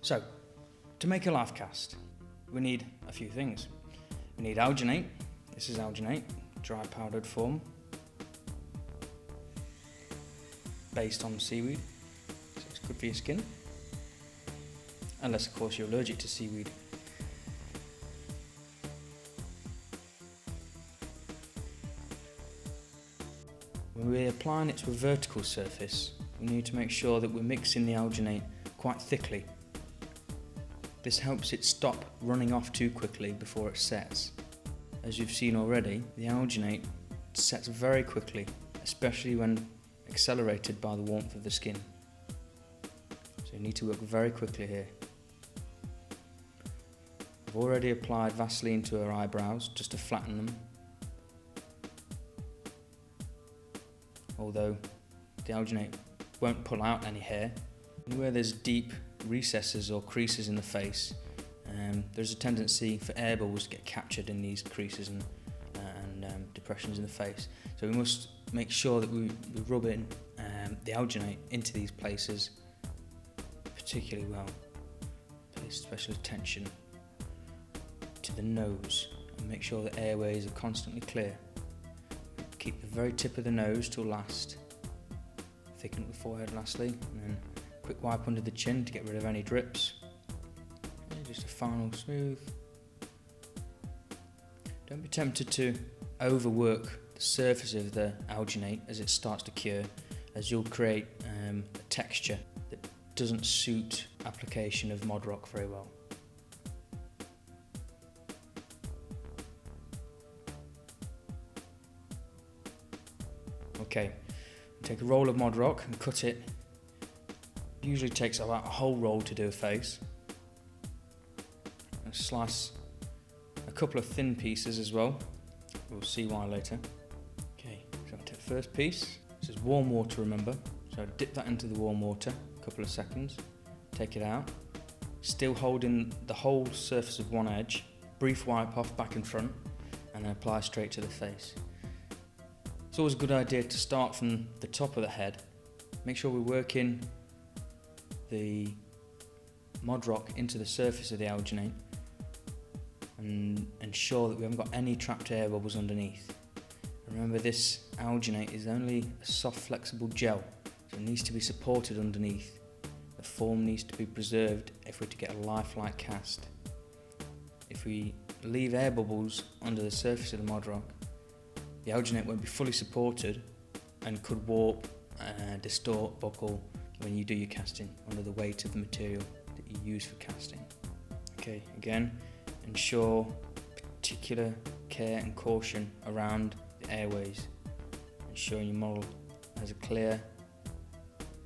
So, to make a life cast, we need a few things. We need alginate. This is alginate, dry powdered form, based on seaweed, so it's good for your skin, unless of course you're allergic to seaweed. When we're applying it to a vertical surface, we need to make sure that we're mixing the alginate quite thickly. This helps it stop running off too quickly before it sets. As you've seen already, the alginate sets very quickly, especially when accelerated by the warmth of the skin. So you need to work very quickly here. I've already applied Vaseline to her eyebrows just to flatten them. Although the alginate won't pull out any hair. Where there's deep recesses or creases in the face, there's a tendency for air bubbles to get captured in these creases and depressions in the face. So we must make sure that we rub in the alginate into these places particularly well. Pay special attention to the nose and make sure the airways are constantly clear. Keep the very tip of the nose till last. Thicken up the forehead lastly, and then quick wipe under the chin to get rid of any drips. And just a final smooth. Don't be tempted to overwork the surface of the alginate as it starts to cure, as you'll create a texture that doesn't suit application of Mod Rock very well. Okay, take a roll of Mod Rock and cut it. Usually takes about a whole roll to do a face. And slice a couple of thin pieces as well. We'll see why later. Okay, so I'll take the first piece. This is warm water, remember. So dip that into the warm water, a couple of seconds. Take it out. Still holding the whole surface of one edge. Brief wipe off back and front, and then apply straight to the face. It's always a good idea to start from the top of the head. Make sure we're working the Mod Rock into the surface of the alginate and ensure that we haven't got any trapped air bubbles underneath. Remember, this alginate is only a soft flexible gel, so it needs to be supported underneath. The form needs to be preserved if we're to get a lifelike cast. If we leave air bubbles under the surface of the Mod Rock, the alginate won't be fully supported and could warp, distort, buckle when you do your casting under the weight of the material that you use for casting. Okay, again, ensure particular care and caution around the airways, ensuring your model has a clear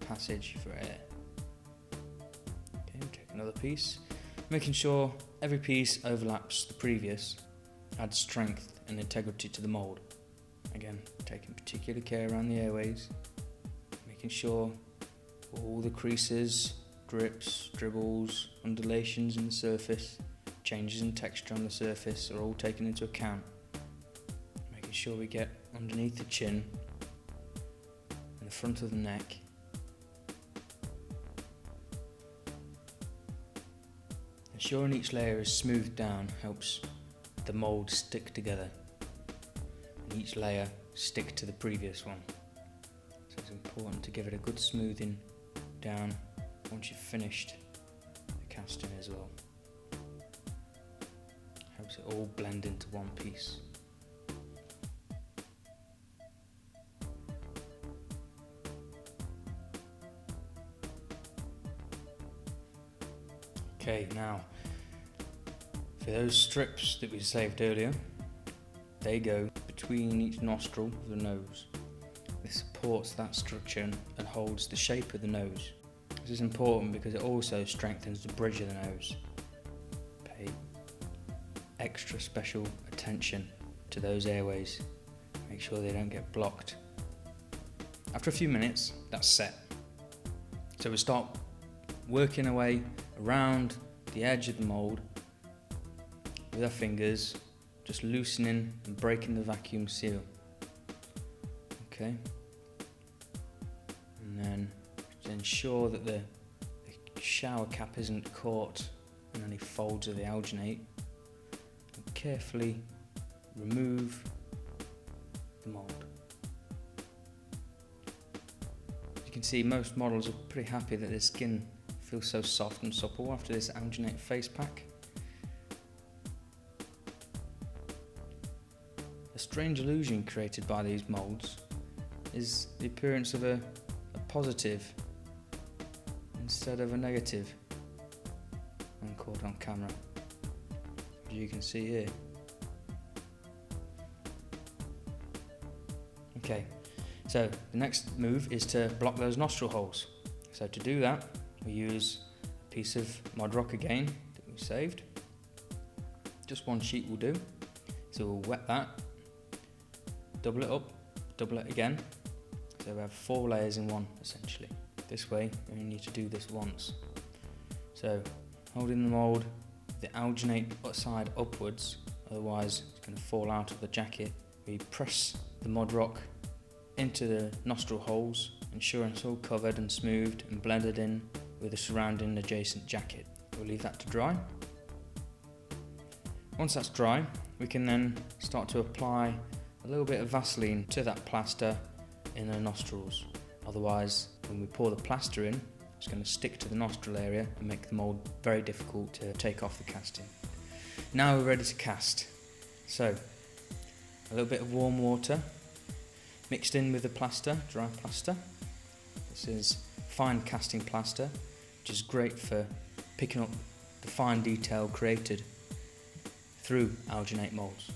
passage for air. Okay, we'll take another piece, making sure every piece overlaps the previous, adds strength and integrity to the mould. Again, taking particular care around the airways, making sure all the creases, drips, dribbles, undulations in the surface, changes in texture on the surface are all taken into account. Making sure we get underneath the chin and the front of the neck. Ensuring each layer is smoothed down helps the mould stick together. Each layer stick to the previous one. So it's important to give it a good smoothing down once you've finished the casting as well. Helps it all blend into one piece. Okay, now for those strips that we saved earlier, they go between each nostril of the nose. This supports that structure and holds the shape of the nose. This is important because it also strengthens the bridge of the nose. Pay extra special attention to those airways. Make sure they don't get blocked. After a few minutes, that's set. So we start working our way around the edge of the mould with our fingers, just loosening and breaking the vacuum seal. Okay. And then ensure that the shower cap isn't caught in any folds of the alginate, and carefully remove the mould. You can see most models are pretty happy that their skin feels so soft and supple after this alginate face pack. A strange illusion created by these moulds is the appearance of a positive instead of a negative when caught on camera, as you can see here. Okay, so the next move is to block those nostril holes. So to do that, we use a piece of Mod Rock again that we saved. Just one sheet will do. So we'll wet that, double it up, double it again. So we have 4 layers in one essentially. This way, we only need to do this once. So holding the mould, the alginate side upwards, otherwise it's going to fall out of the jacket. We press the Mod Rock into the nostril holes, ensuring it's all covered and smoothed and blended in with the surrounding adjacent jacket. We'll leave that to dry. Once that's dry, we can then start to apply a little bit of Vaseline to that plaster in the nostrils. Otherwise, when we pour the plaster in, it's going to stick to the nostril area and make the mould very difficult to take off the casting. Now we're ready to cast. So, a little bit of warm water mixed in with the plaster, dry plaster. This is fine casting plaster, which is great for picking up the fine detail created through alginate moulds.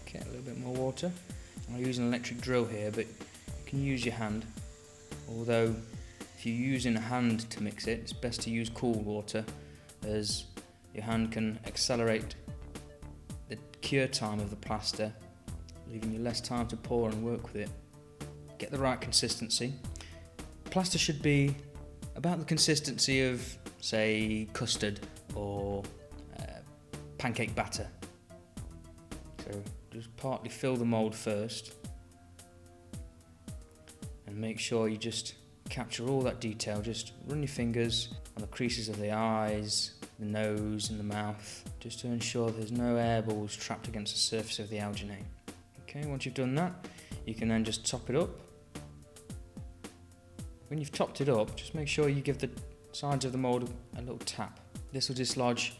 Okay, a little bit more water. I use an electric drill here, but you can use your hand. Although, if you're using a hand to mix it, it's best to use cool water, as your hand can accelerate the cure time of the plaster, leaving you less time to pour and work with it. Get the right consistency. Plaster should be about the consistency of, say, custard or pancake batter. So just partly fill the mould first and make sure you just capture all that detail. Just run your fingers on the creases of the eyes, the nose and the mouth, just to ensure there's no air balls trapped against the surface of the alginate. Okay, once you've done that, you can then just top it up. When you've topped it up, just make sure you give the sides of the mould a little tap. This will dislodge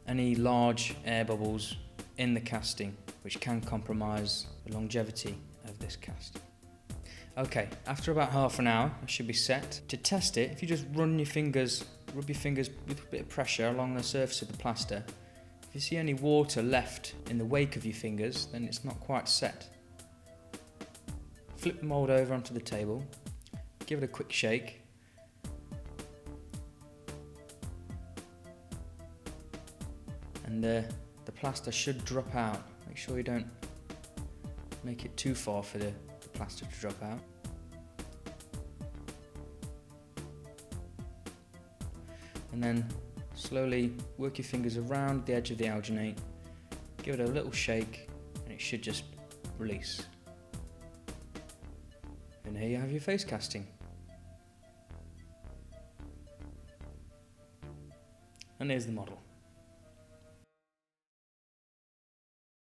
any large air bubbles in the casting, which can compromise the longevity of this cast. Okay, after about half an hour, it should be set. To test it, if you just rub your fingers with a bit of pressure along the surface of the plaster, if you see any water left in the wake of your fingers, then it's not quite set. Flip the mould over onto the table, give it a quick shake, and the plaster should drop out. Make sure you don't make it too far for the plaster to drop out. And then slowly work your fingers around the edge of the alginate, give it a little shake, and it should just release. And here you have your face casting. And here's the model.